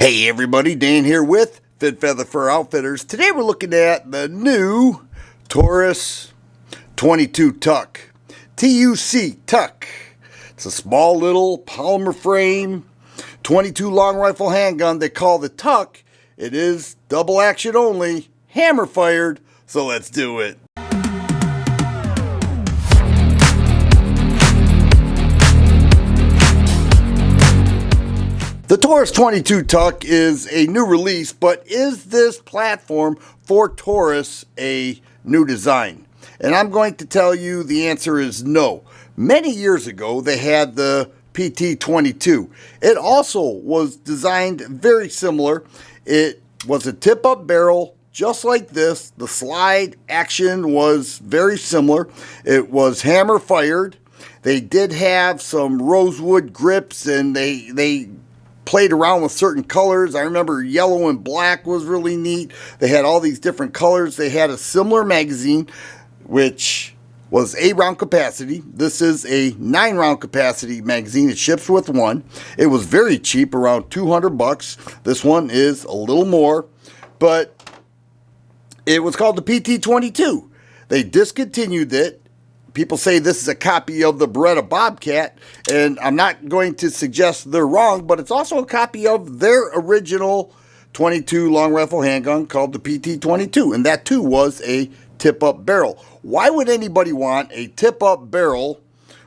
Hey everybody, Dan here with Fit Feather Fur Outfitters. Today we're looking at the new Taurus 22 Tuck. TUC Tuck. It's a small little polymer frame 22 long rifle handgun they call the Tuck. It is double action only, hammer fired, so let's do it. The Taurus 22 Tuck is a new release, but is this platform for Taurus a new design? And I'm going to tell you the answer is no. Many years ago, they had the PT22. It also was designed very similar. It was a tip-up barrel, just like this. The slide action was very similar. It was hammer fired. They did have some rosewood grips, and they played around with certain colors. I remember yellow and black was really neat. They had all these different colors. They had a similar magazine, which was 8-round capacity. This is a 9-round capacity magazine. It ships with one. It was very cheap, around $200. This one is a little more, but it was called the PT22. They discontinued it. People say this is a copy of the Beretta Bobcat, and I'm not going to suggest they're wrong, but it's also a copy of their original 22 long rifle handgun called the PT22, and that too was a tip-up barrel. Why would anybody want a tip-up barrel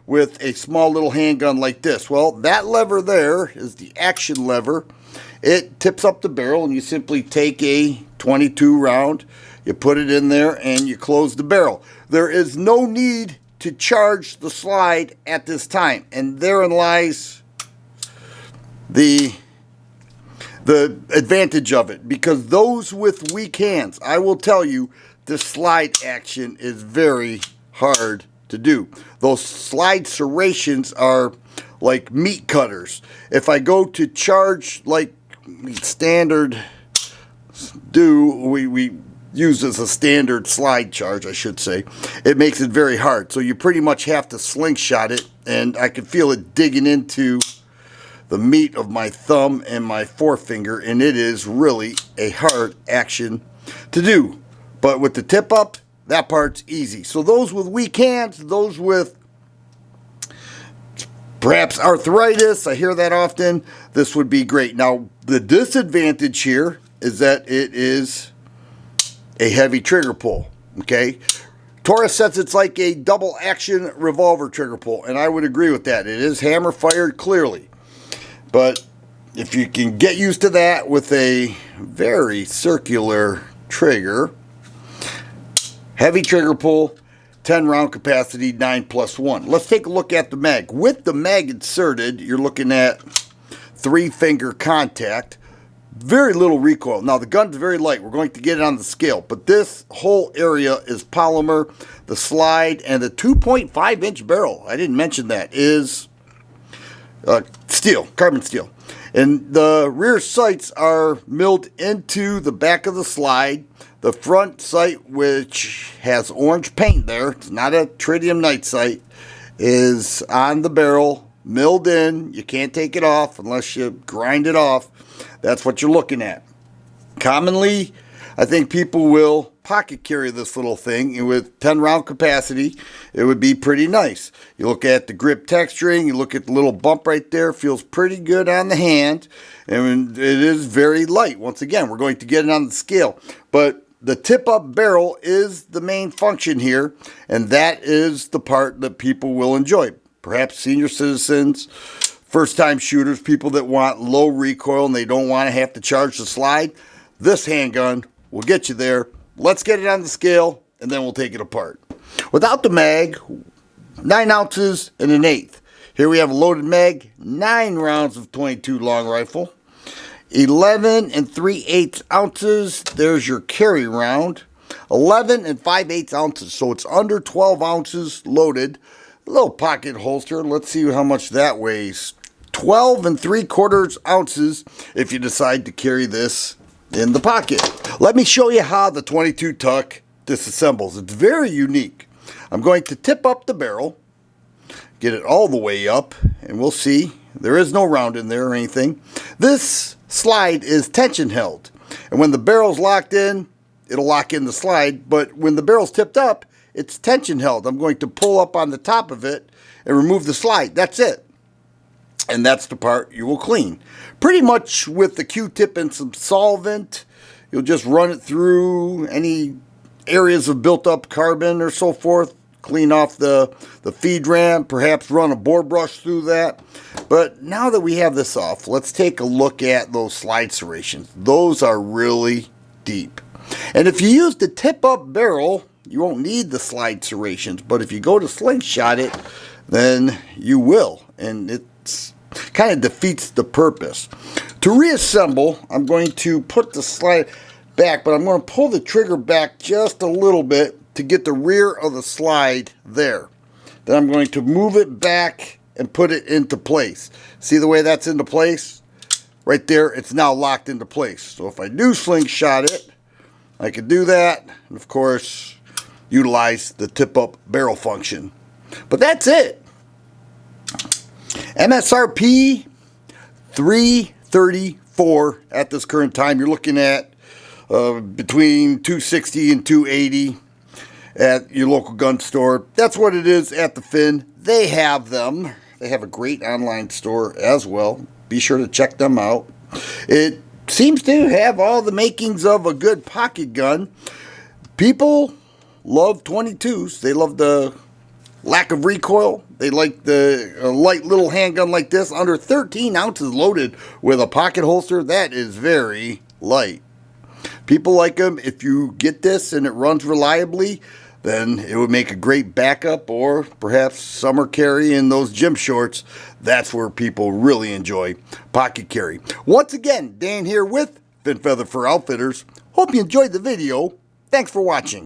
with a small little handgun like this? Well, that lever there is the action lever. It tips up the barrel, and you simply take a 22 round, you put it in there, and you close the barrel. There is no need to charge the slide at this time, and therein lies the advantage of it, because those with weak hands, I will tell you, the slide action is very hard to do. Those slide serrations are like meat cutters. If I go to charge like standard we use as a standard slide charge, I should say, it makes it very hard. So you pretty much have to slingshot it, and I can feel it digging into the meat of my thumb and my forefinger, and it is really a hard action to do. But with the tip up, that part's easy. So those with weak hands, those with perhaps arthritis, I hear that often, this would be great. Now, the disadvantage here is that it is a heavy trigger pull, okay? Taurus says it's like a double action revolver trigger pull, and I would agree with that. It is hammer fired clearly, but if you can get used to that with a very circular trigger, heavy trigger pull, 10 round capacity, 9+1. Let's take a look at the mag. With the mag inserted, you're looking at 3-finger contact. Very little recoil. Now the gun's very light. We're going to get it on the scale, but this whole area is polymer. The slide and the 2.5-inch barrel, I didn't mention that, is steel, carbon steel. And the rear sights are milled into the back of the slide. The front sight, which has orange paint there, it's not a tritium night sight, is on the barrel, milled in. You can't take it off unless you grind it off. That's what you're looking at. Commonly, I think people will pocket carry this little thing, and with 10 round capacity, it would be pretty nice. You look at the grip texturing, you look at the little bump right there, feels pretty good on the hand, and it is very light. Once again, we're going to get it on the scale, but the tip-up barrel is the main function here, and that is the part that people will enjoy. Perhaps senior citizens, first-time shooters, people that want low recoil and they don't want to have to charge the slide. This handgun will get you there. Let's get it on the scale, and then we'll take it apart. Without the mag, 9 ounces and an eighth. Here we have a loaded mag, 9 rounds of 22 long rifle. 11 3/8 ounces, there's your carry round. 11 5/8 ounces, so it's under 12 ounces loaded. A little pocket holster, let's see how much that weighs. 12 3/4 ounces if you decide to carry this in the pocket. Let me show you how the 22 Tuck disassembles. It's very unique. I'm going to tip up the barrel, get it all the way up, and we'll see There is no round in there or anything. This slide is tension held. And when the barrel's locked in, it'll lock in the slide. But when the barrel's tipped up, it's tension held. I'm going to pull up on the top of it and remove the slide. That's it. And that's the part you will clean. Pretty much with the Q-tip and some solvent, you'll just run it through any areas of built up carbon or so forth. Clean off the feed ramp, perhaps run a bore brush through that. But now that we have this off, let's take a look at those slide serrations. Those are really deep. And if you use the tip-up barrel, you won't need the slide serrations. But if you go to slingshot it, then you will. And it's kind of defeats the purpose. To reassemble, I'm going to put the slide back, but I'm going to pull the trigger back just a little bit to get the rear of the slide there. Then I'm going to move it back and put it into place. See the way that's into place? Right there, it's now locked into place. So if I do slingshot it, I could do that, and of course, utilize the tip-up barrel function. But that's it. MSRP $334 at this current time. You're looking at between $260 and $280 at your local gun store. That's what it is at the Finn. They have them. They have a great online store as well. Be sure to check them out. It seems to have all the makings of a good pocket gun. People love 22s. They love the lack of recoil. They like the light little handgun like this, under 13 ounces loaded with a pocket holster. That is very light. People like them. If you get this and it runs reliably, then it would make a great backup or perhaps summer carry in those gym shorts. That's where people really enjoy pocket carry. Once again, Dan here with Fin Feather for Outfitters. Hope you enjoyed the video. Thanks for watching.